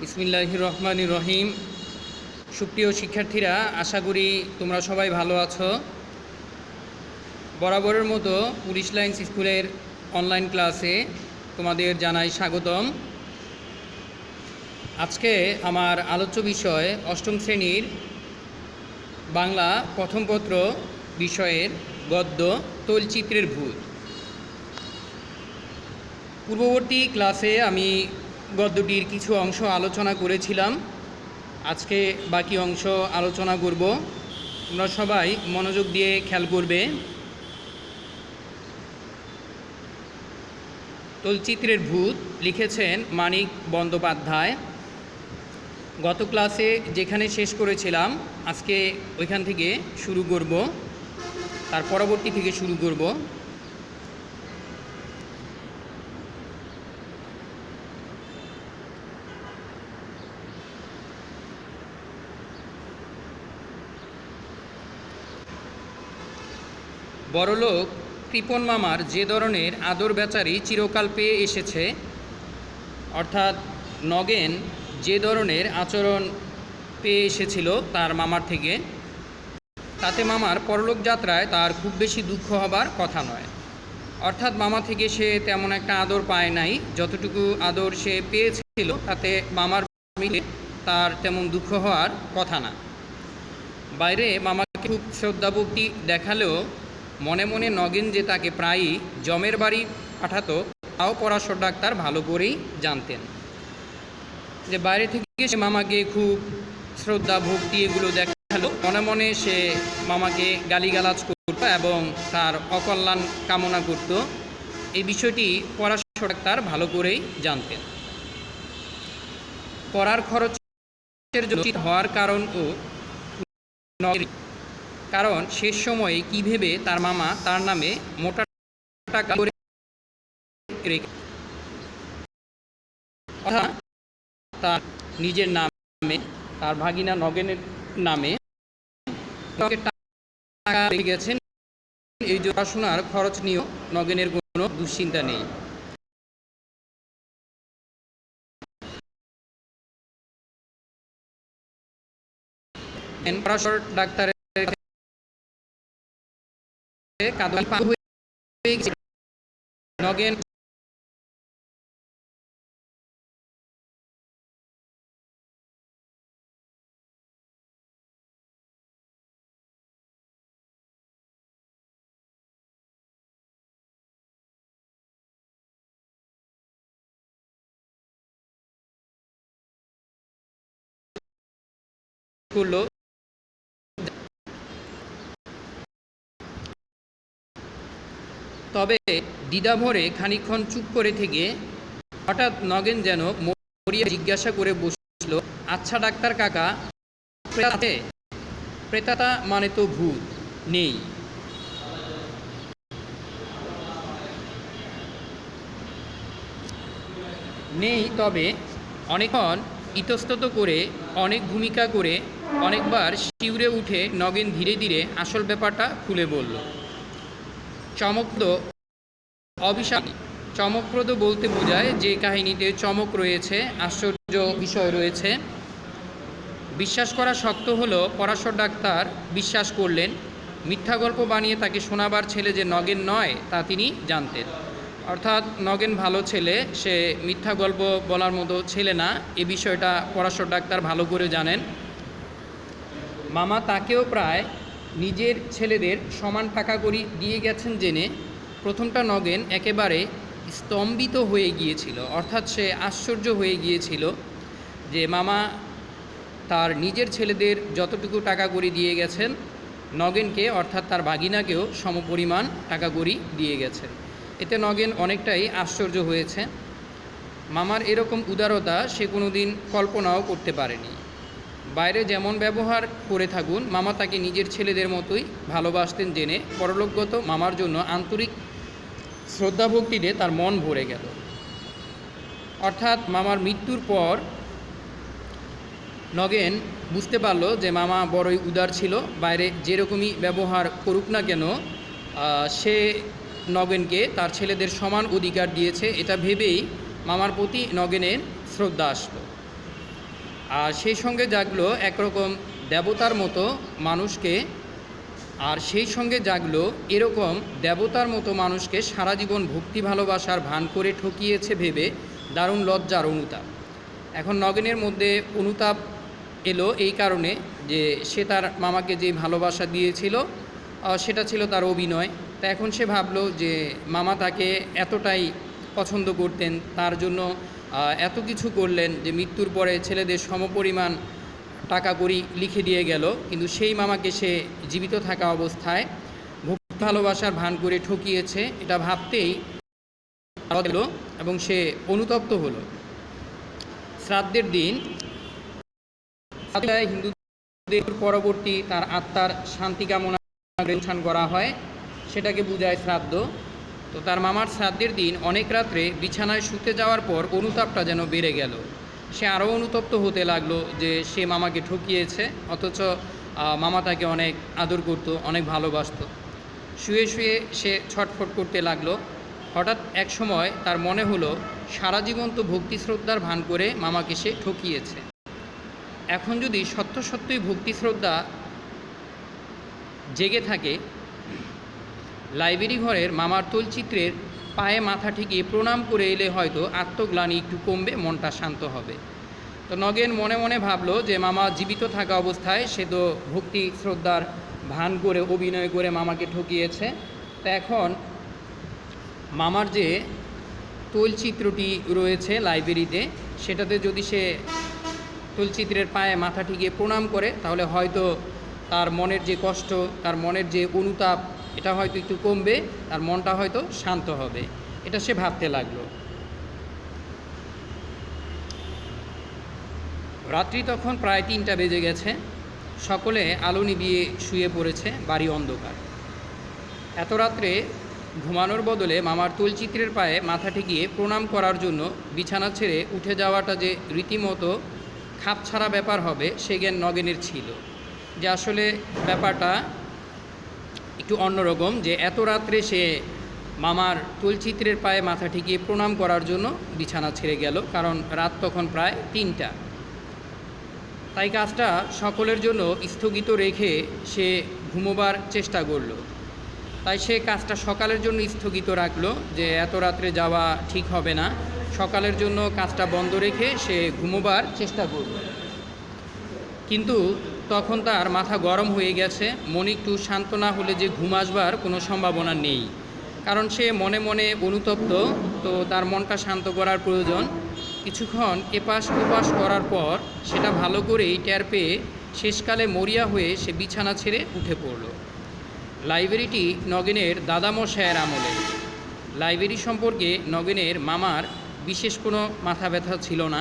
বিসমিল্লাহির রহমানির রহিম। সুপ্রিয় শিক্ষার্থীরা, আশা করি তোমরা সবাই ভালো আছো। বরাবরের মতো পুলিশ লাইন্স স্কুলের অনলাইন ক্লাসে তোমাদের জানাই স্বাগতম। আজকে আমার আলোচ্য বিষয় অষ্টম শ্রেণীর বাংলা প্রথম পত্র বিষয়ের গদ্য তৈলচিত্রের ভূত। পূর্ববর্তী ক্লাসে আমি গদ্যটির কিছু অংশ আলোচনা করেছিলাম। আজকে বাকি অংশ আলোচনা করব। তোমরা সবাই মনোযোগ দিয়ে খেয়াল করবে। তৈলচিত্রের ভূত লিখেছেন মানিক বন্দ্যোপাধ্যায়। গত ক্লাসে যেখানে শেষ করেছিলাম আজকে ওইখান থেকে শুরু করব, তার পরবর্তী থেকে শুরু করব। বড়লোক কৃপণ মামার যে ধরনের আদর বেচারি চিরকাল পেয়ে এসেছে, অর্থাৎ নগেন যে ধরনের আচরণ পেয়ে এসেছিল তার মামার থেকে, তাতে মামার পরলোক যাত্রায় তার খুব বেশি দুঃখ হবার কথা নয়। অর্থাৎ মামা থেকে সে তেমন একটা আদর পায় নাই। যতটুকু আদর সে পেয়েছিল তাতে মামার মিলে তার তেমন দুঃখ হওয়ার কথা না। বাইরে মামাকে খুব শ্রদ্ধাভক্তি দেখালেও মনে মনে নগেন যে তাকে প্রায়ই জমের বাড়ি পাঠাতো তাও পরাশর ডাক্তার ভালো করেই জানতেন। যে বাইরে থেকে সে মামাকে খুব শ্রদ্ধা ভক্তি এগুলো দেখালো, মনে মনে সে মামাকে গালিগালাজ করত এবং তার অকল্যাণ কামনা করত। এই বিষয়টি পরাশর ডাক্তার ভালো করেই জানতেন। পড়ার খরচের জন্য হওয়ার কারণ শেষ সময়ে কি ভেবে তার মামা তার নামে মোটা টাকা করে রেখে তার নিজের নামে তার ভাগিনা নগেনের নামে টাকা রেখে গেছেন। এই পড়াশোনার খরচ নিয়েও নগেনের কোনো দুশ্চিন্তা নেই। পরাশর ডাক্তারের নগেন করলো। তবে দ্বিধাভরে খানিকক্ষণ চুপ করে থেকে হঠাৎ নগেন যেন মরিয়া জিজ্ঞাসা করে বসল, আচ্ছা ডাক্তার কাকা, প্রেতাতা মানে তো ভূত নেই? নেই, তবে অনেকক্ষণ ইতস্তত করে অনেক ভূমিকা করে অনেকবার শিউরে উঠে নগেন ধীরে ধীরে আসল ব্যাপারটা খুলে বলল। চমকপ্রদ বলতে বোঝায় যে কাহিনীতে চমক রয়েছে, আশ্চর্য বিষয় রয়েছে। বিশ্বাস করা শক্ত হলো পরাশর ডাক্তার বিশ্বাস করলেন। মিথ্যা গল্প বানিয়ে তাকে শোনাবার ছেলে যে নগেন নয় তা তিনি জানতেন। অর্থাৎ নগেন ভালো ছেলে, সে মিথ্যা গল্প বলার মতো ছেলে না, এ বিষয়টা পরাশর ডাক্তার ভালো করে জানেন। মামা তাকেও প্রায় নিজের ছেলেদের সমান টাকা করি দিয়ে গেছেন জেনে প্রথমটা নগেন একেবারে স্তম্ভিত হয়ে গিয়েছিল। অর্থাৎ সে আশ্চর্য হয়ে গিয়েছিল যে মামা তার নিজের ছেলেদের যতটুকু টাকা করি দিয়ে গেছেন নগেনকে, অর্থাৎ তার ভাগিনাকেও সমপরিমাণ টাকা করি দিয়ে গেছেন। এতে নগেন অনেকটাই আশ্চর্য হয়েছে। মামার এরকম উদারতা সে কোনোদিন কল্পনাও করতে পারেনি। বাইরে যেমন ব্যবহার করে থাকুন, মামা তাকে নিজের ছেলেদের মতোই ভালোবাসতেন জেনে পরলোকগত মামার জন্য আন্তরিক শ্রদ্ধাভক্তিতে তার মন ভরে গেল। অর্থাৎ মামার মৃত্যুর পর নগেন বুঝতে পারল যে মামা বড়ই উদার ছিল। বাইরে যেরকমই ব্যবহার করুক না কেন সে নগেনকে তার ছেলেদের সমান অধিকার দিয়েছে, এটা ভেবেই মামার প্রতি নগেনের শ্রদ্ধা আসলো। আর সেই সঙ্গে জাগলো একরকম দেবতার মতো মানুষকে, আর সেই সঙ্গে জাগলো এরকম দেবতার মতো মানুষকে সারা জীবন ভক্তি ভালোবাসার ভান করে ঠকিয়েছে ভেবে দারুণ লজ্জার অনুতাপ। এখন নগেনের মধ্যে অনুতাপ এলো এই কারণে যে সে তার মামাকে যে ভালোবাসা দিয়েছিল সেটা ছিল তার অভিনয়। তা এখন সে ভাবলো যে মামা তাকে এতটাই পছন্দ করতেন, তার জন্য এত কিছু করলেন যে মৃত্যুর পরে ছেলেদের সমপরিমাণ টাকা কড়ি লিখে দিয়ে গেল, কিন্তু সেই মামাকে সে জীবিত থাকা অবস্থায় ভক্তি ভালোবাসার ভান করে ঠকিয়েছে। এটা ভাবতেই হলো এবং সে অনুতপ্ত হলো। শ্রাদ্ধের দিন হিন্দুদের পরবর্তী তার আত্মার শান্তি কামনা অনুষ্ঠান করা হয়, সেটাকে বোঝায় শ্রাদ্ধ। তো তার মামার শ্রাদ্ধের দিন অনেক রাত্রে বিছানায় শুতে যাওয়ার পর অনুতাপটা যেন বেড়ে গেল। সে আরও অনুতপ্ত হতে লাগলো যে সে মামাকে ঠকিয়েছে, অথচ মামা তাকে অনেক আদর করত, অনেক ভালোবাসত। শুয়ে শুয়ে সে ছটফট করতে লাগলো। হঠাৎ এক সময় তার মনে হলো সারা জীবন তো ভক্তি শ্রদ্ধার ভান করে মামাকে সে ঠকিয়েছে, এখন যদি সত্য সত্যই ভক্তি শ্রদ্ধা জেগে থাকে, লাইব্রেরি ঘরের মামার তৈলচিত্রের পায়ে মাথা ঠেকিয়ে প্রণাম করে এলে হয়তো আত্মগ্লানি একটু কমবে, মনটা শান্ত হবে। তো নগেন মনে মনে ভাবলো যে মামা জীবিত থাকা অবস্থায় সে তো ভক্তি শ্রদ্ধার ভান করে অভিনয় করে মামাকে ঠকিয়েছে, তা এখন মামার যে তৈলচিত্রটি রয়েছে লাইব্রেরিতে, সেটাতে যদি সে তৈলচিত্রের পায়ে মাথা ঠেকিয়ে প্রণাম করে তাহলে হয়তো তার মনের যে কষ্ট, তার মনের যে অনুতাপ, এটা হয়তো একটু কমবে, তার মনটা হয়তো শান্ত হবে। এটা সে ভাবতে লাগলো। রাত্রি তখন প্রায় 3টা বেজে গেছে। সকলে আলো নিভিয়ে শুয়ে পড়েছে, বাড়ি অন্ধকার। এত রাত্রে ঘুমানোর বদলে মামার তৈলচিত্রের পায়ে মাথা ঠেকিয়ে প্রণাম করার জন্য বিছানা ছেড়ে উঠে যাওয়াটা যে রীতিমতো খাপছাড়া ব্যাপার হবে সে জ্ঞান নগেনের ছিল, যে আসলে ব্যাপারটা একটু অন্যরকম, যে এত রাত্রে সে মামার তৈলচিত্রের পায়ে মাথা ঠেকিয়ে প্রণাম করার জন্য বিছানা ছেড়ে গেল, কারণ রাত তখন প্রায় 3টা। তাই কাজটা সকলের জন্য স্থগিত রেখে সে ঘুমোবার চেষ্টা করল। তাই সে কাজটা সকালের জন্য স্থগিত রাখলো, যে এত রাত্রে যাওয়া ঠিক হবে না, সকালের জন্য কাজটা বন্ধ রেখে সে ঘুমোবার চেষ্টা করল। কিন্তু তখন তার মাথা গরম হয়ে গেছে, মন একটু শান্ত না হলে যে ঘুম আসবার কোনো সম্ভাবনা নেই, কারণ সে মনে মনে অনুতপ্ত। তো তার মনটা শান্ত করার প্রয়োজন। কিছুক্ষণ এপাশ ওপাশ করার পর সেটা ভালো করেই টের পেয়ে শেষকালে মরিয়া হয়ে সে বিছানা ছেড়ে উঠে পড়ল। লাইব্রেরিটি নগেনের দাদামশায়ের আমলের। লাইব্রেরি সম্পর্কে নগেনের মামার বিশেষ কোনো মাথা ব্যথা ছিল না।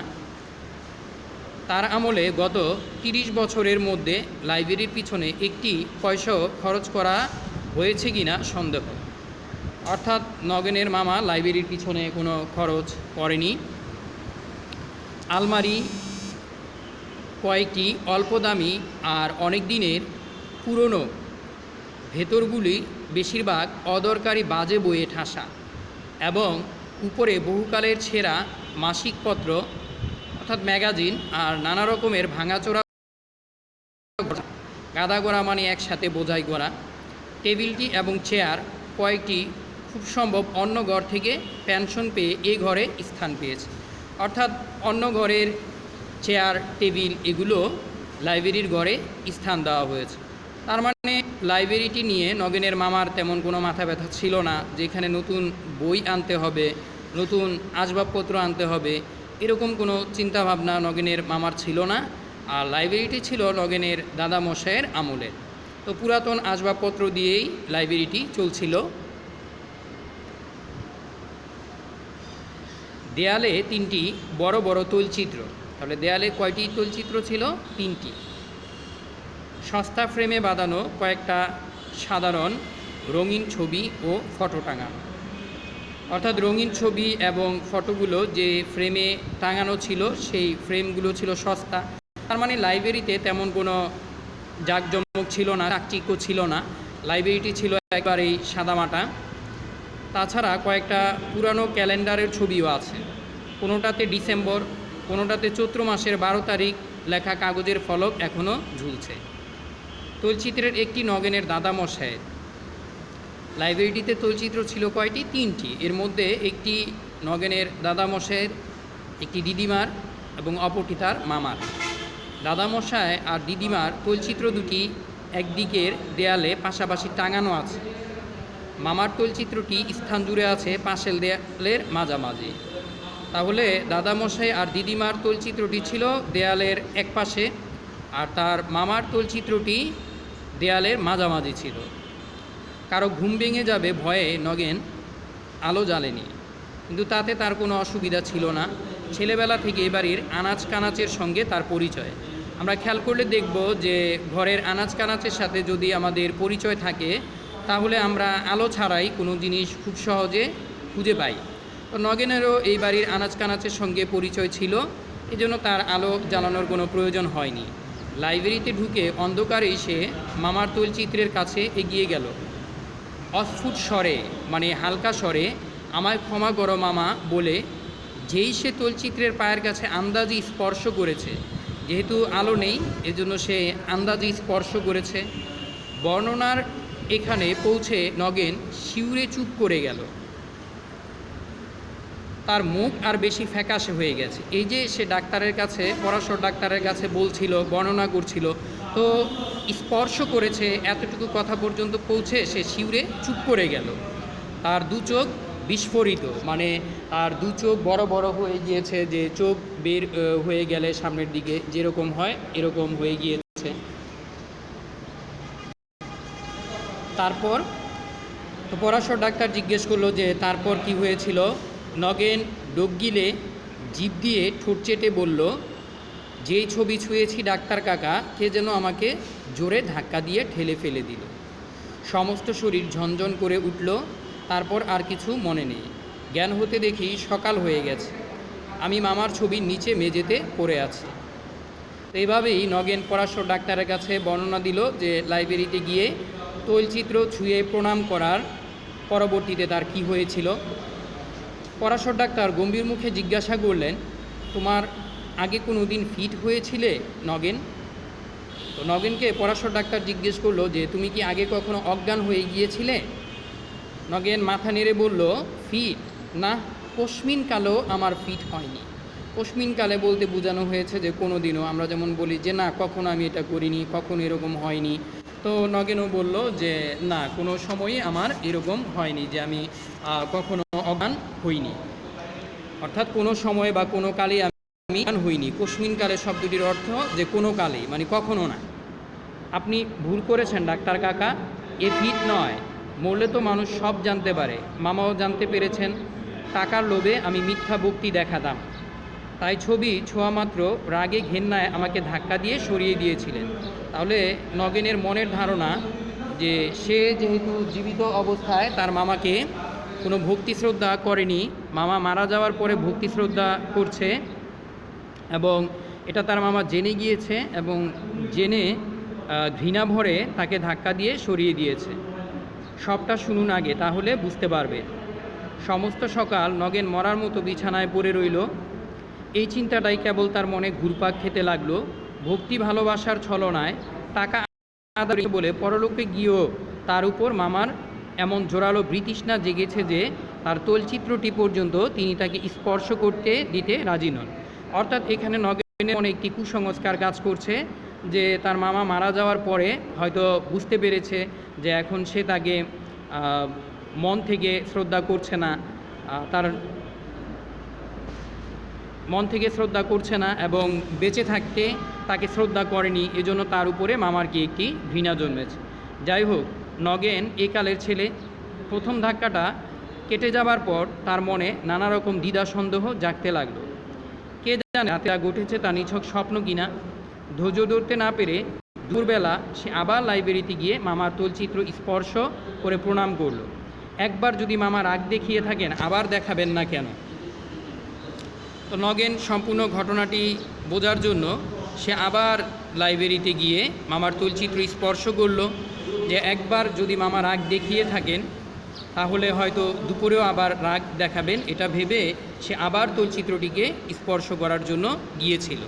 তার আমলে গত 30 বছরের মধ্যে লাইব্রেরির পিছনে একটি পয়সাও খরচ করা হয়েছে কিনা সন্দেহ। অর্থাৎ নগেনের মামা লাইব্রেরির পিছনে কোনো খরচ করেনি। আলমারি কয়েকটি অল্প দামি আর অনেক দিনের পুরনো, ভেতরগুলি বেশিরভাগ অদরকারি বাজে বইয়ে ঠাসা, এবং উপরে বহুকালের ছেঁড়া মাসিকপত্র অর্থাৎ ম্যাগাজিন আর নানা রকমের ভাঙাচোরা গাদাগোড়া মানে একসাথে বোঝাই করা। টেবিলটি এবং চেয়ার কয়েকটি খুব সম্ভব অন্য ঘর থেকে পেনশন পেয়ে এ ঘরে স্থান পেয়েছে। অর্থাৎ অন্য ঘরের চেয়ার টেবিল এগুলো লাইব্রেরির ঘরে স্থান দেওয়া হয়েছে। তার মানে লাইব্রেরিটি নিয়ে নগেনের মামার তেমন কোনো মাথা ব্যথা ছিল না, যেখানে নতুন বই আনতে হবে, নতুন আসবাবপত্র আনতে হবে, এরকম কোনো চিন্তাভাবনা নগেনের মামার ছিল না। আর লাইব্রেরিটি ছিল নগেনের দাদামশায়ের আমলের। তো পুরাতন আসবাবপত্র দিয়েই লাইব্রেরিটি চলছিল। দেয়ালে 3টি বড় বড় তৈলচিত্র। তাহলে দেয়ালে কয়টি তৈলচিত্র ছিল? 3টি। সস্তা ফ্রেমে বাঁধানো কয়েকটা সাধারণ রঙিন ছবি ও ফটো টাঙানো। অর্থাৎ রঙিন ছবি এবং ফটোগুলো যে ফ্রেমে টাঙানো ছিল সেই ফ্রেমগুলো ছিল সস্তা। তার মানে লাইব্রেরিতে তেমন কোনো জাঁকজমক ছিল না, চাকচিক্য ছিল না। লাইব্রেরিটি ছিল একবারেই সাদামাটা। তাছাড়া কয়েকটা পুরানো ক্যালেন্ডারের ছবিও আছে। কোনোটাতে ডিসেম্বর, কোনোটাতে চৈত্র মাসের 12 তারিখ লেখা কাগজের ফলক এখনও ঝুলছে। তৈলচিত্রের একটি নগেনের দাদামশায়ের। লাইব্রেরিটিতে তৈলচিত্র ছিল কয়টি? 3টি। এর মধ্যে একটি নগেনের দাদামশায়ের, একটি দিদিমার এবং অপরটি তার মামার। দাদামশায় আর দিদিমার তৈলচিত্র দুটি একদিকের দেয়ালে পাশাপাশি টাঙানো আছে। মামার তৈলচিত্রটি স্থান জুড়ে আছে পাশের দেয়ালের মাঝামাঝি। তাহলে দাদামশাই আর দিদিমার তৈলচিত্রটি ছিল দেয়ালের এক পাশে, আর তার মামার তৈলচিত্রটি দেয়ালের মাঝামাঝি ছিল। কারো ঘুম ভেঙে যাবে ভয়ে নগেন আলো জ্বালেনি, কিন্তু তাতে তার কোনো অসুবিধা ছিল না। ছেলেবেলা থেকে এ বাড়ির আনাচ কানাচের সঙ্গে তার পরিচয়। আমরা খেয়াল করলে দেখব যে ঘরের আনাচ কানাচের সাথে যদি আমাদের পরিচয় থাকে, তাহলে আমরা আলো ছাড়াই কোনো জিনিস খুব সহজে খুঁজে পাই। তো নগেনেরও এই বাড়ির আনাচ কানাচের সঙ্গে পরিচয় ছিল, এজন্য তার আলো জ্বালানোর কোনো প্রয়োজন হয়নি। লাইব্রেরিতে ঢুকে অন্ধকারে সে মামার তৈলচিত্রের কাছে এগিয়ে গেল। অস্ফুট স্বরে, মানে হালকা স্বরে, আমায় ক্ষমা করো মামা বলে যেই সে তৈলচিত্রের পায়ের কাছে আন্দাজি স্পর্শ করেছে, যেহেতু আলো নেই এজন্য সে আন্দাজি স্পর্শ করেছে। বর্ণনার এখানে পৌঁছে নগেন শিউরে চুপ করে গেল। তার মুখ আর বেশি ফ্যাকাশে হয়ে গেছে। এই যে সে ডাক্তারের কাছে, পরাশর ডাক্তারের কাছে বলছিল, বর্ণনা করছিল, তো স্পর্শ করেছে এতটুকু কথা পর্যন্ত পৌঁছে সে শিউরে চুপ করে গেল। তার দু চোখ বিস্ফোরিত, মানে তার দু চোখ বড় বড় হয়ে গিয়েছে, যে চোখ বের হয়ে গেলে সামনের দিকে যেরকম হয় এরকম হয়ে গিয়েছে। তারপর তো পরাশর ডাক্তার জিজ্ঞেস করলো যে তারপর কি হয়েছিল। নগেন ডোক গিলে জিভ দিয়ে ঠোঁট চেটে বলল, যেই ছবি ছুঁয়েছি ডাক্তার কাকা, কে যেন আমাকে জোরে ধাক্কা দিয়ে ঠেলে ফেলে দিল। সমস্ত শরীর ঝনঝন করে উঠল। তারপর আর কিছু মনে নেই। জ্ঞান হতে দেখি সকাল হয়ে গেছে। আমি মামার ছবির নিচে মেঝেতে পড়ে আছি। তো এইভাবেই নগেন পরাশর ডাক্তারের কাছে বর্ণনা দিল যে লাইব্রেরিতে গিয়ে তৈলচিত্র ছুঁয়ে প্রণাম করার পরবর্তীতে তার কি হয়েছিল। পরাশর ডাক্তার গম্ভীর মুখে জিজ্ঞাসা করলেন, তোমার আগে কোনো দিন ফিট হয়েছিলে নগেন? তো নগেনকে পরাশর ডাক্তার জিজ্ঞেস করলো যে তুমি কি আগে কখনো অজ্ঞান হয়ে গিয়েছিলে? নগেন মাথা নেড়ে বলল, ফিট না, কস্মিন কালেও আমার ফিট হয়নি। কস্মিন কালে বলতে বোঝানো হয়েছে যে কোনো দিনও, আমরা যেমন বলি যে না কখনো আমি এটা করিনি, কখনো এরকম হয়নি। তো নগেনও বলল যে না, কোনো সময়ই আমার এরকম হয়নি যে আমি কখনো অজ্ঞান হইনি, অর্থাৎ কোনো সময় বা কোনো কালে আমি অজ্ঞান হইনি। কস্মিন কালে শব্দটির অর্থ যে কোনো কালেই, মানে কখনো না। আপনি ভুল করেছেন ডাক্তার কাকা, এ ফিট নয়। মরলে তো মানুষ সব জানতে পারে, মামাও জানতে পেরেছেন। টাকার লোভে আমি মিথ্যা ভক্তি দেখাতাম, তাই ছবি ছোঁয়া মাত্র রাগে ঘেন্নায় আমাকে ধাক্কা দিয়ে সরিয়ে দিয়েছিলেন। তাহলে নগেনের মনের ধারণা যে সে যেহেতু জীবিত অবস্থায় তার মামাকে কোনো ভক্তি শ্রদ্ধা করেনি, মামা মারা যাওয়ার পরে ভক্তি শ্রদ্ধা করছে, এবং এটা তার মামা জেনে গিয়েছে এবং জেনে ঘৃণা ভরে তাকে ধাক্কা দিয়ে সরিয়ে দিয়েছে। সবটা শুনুন আগে, তাহলে বুঝতে পারবে। সমস্ত সকাল নগেন মরার মতো বিছানায় পড়ে রইল। এই চিন্তাটাই কেবল তার মনে ঘুরপাক খেতে লাগলো। ভক্তি ভালোবাসার ছলনায় টাকা আদায় বলে পরলোকে গিয়েও তার উপর মামার এমন জোরালো বৃতৃষ্ণা জেগেছে যে তার তৈলচিত্রটি পর্যন্ত তিনি তাকে স্পর্শ করতে দিতে রাজি নন। অর্থাৎ এখানে নগেনের মনে একটি কুসংস্কার কাজ করছে যে তার মামা মারা যাওয়ার পরে হয়তো বুঝতে পেরেছে যে এখন সে তাকে মন থেকে শ্রদ্ধা করছে না, তার মন থেকে শ্রদ্ধা করছে না এবং বেঁচে থাকতে তাকে শ্রদ্ধা করেনি, এজন্য তার উপরে মামার কি একটি ঘৃণা জন্মেছে। যাই হোক, নগেন একালের ছেলে। প্রথম ধাক্কাটা কেটে যাবার পর তার মনে নানা রকম দ্বিধা সন্দেহ জাগতে লাগলো। কে জানে রাতে ঘটেছে তা নিছক স্বপ্ন কিনা। ধৈর্য ধরতে না পেরে দুপুরবেলা সে আবার লাইব্রেরিতে গিয়ে মামার তৈলচিত্র স্পর্শ করে প্রণাম করল। একবার যদি মামা রাগ দেখিয়ে থাকেন আবার দেখাবেন না কেন? তো নগেন সম্পূর্ণ ঘটনাটি বোঝার জন্য সে আবার লাইব্রেরিতে গিয়ে মামার তৈলচিত্র স্পর্শ করল, যে একবার যদি মামা রাগ দেখিয়ে থাকেন তাহলে হয়তো দুপুরেও আবার রাগ দেখাবেন, এটা ভেবে সে আবার তৈলচিত্রটিকে স্পর্শ করার জন্য গিয়েছিল।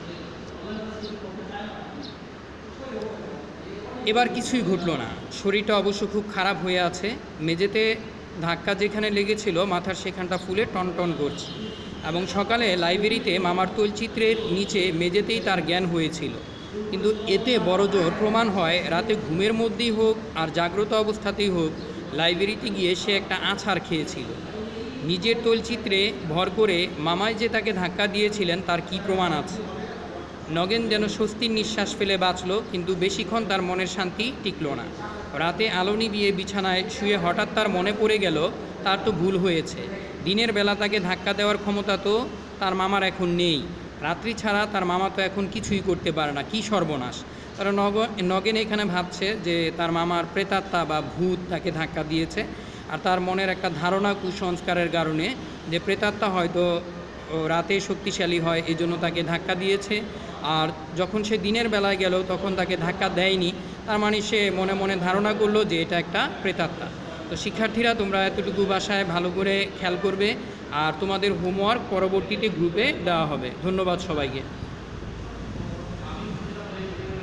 এবার কিছুই ঘটলো না। শরীরটা অবশ্য খুব খারাপ হয়ে আছে। মেঝেতে ধাক্কা যেখানে লেগেছিল মাথার সেখানটা ফুলে টনটন করছে। এবং সকালে লাইব্রেরিতে মামার তৈলচিত্রের নিচে মেঝেতেই তার জ্ঞান হয়েছিল। কিন্তু এতে বড়জোর প্রমাণ হয় রাতে ঘুমের মধ্যেই হোক আর জাগ্রত অবস্থাতেই হোক লাইব্রেরিতে গিয়ে সে একটা আছাড় খেয়েছিল। নিজের তৈলচিত্রে ভর করে মামাই যে তাকে ধাক্কা দিয়েছিলেন তার কী প্রমাণ আছে? নগেন যেন স্বস্তির নিঃশ্বাস ফেলে বাঁচল, কিন্তু বেশিক্ষণ তার মনের শান্তি টিকল না। রাতে আলো নিভিয়ে বিছানায় শুয়ে হঠাৎ তার মনে পড়ে গেল তার তো ভুল হয়েছে। দিনের বেলা তাকে ধাক্কা দেওয়ার ক্ষমতা তো তার মামার এখন নেই। রাত্রি ছাড়া তার মামা তো এখন কিছুই করতে পারে না। কী সর্বনাশ! কারণ নগেন এখানে ভাবছে যে তার মামার প্রেতাত্মা বা ভূত তাকে ধাক্কা দিয়েছে। আর তার মনের একটা ধারণা কুসংস্কারের কারণে যে প্রেতাত্মা হয়তো রাতে শক্তিশালী হয়, এই জন্য তাকে ধাক্কা দিয়েছে। আর যখন সে দিনের বেলায় গেল তখন তাকে ধাক্কা দেয়নি। তার মানে সে মনে মনে ধারণা করলো যে এটা একটা প্রেতাত্মা। তো শিক্ষার্থীরা, তোমরা এতটুকু বাসায় ভালো করে খেয়াল করবে। আর তোমাদের হোমওয়ার্ক পরবর্তীতে গ্রুপে দেওয়া হবে। ধন্যবাদ সবাইকে।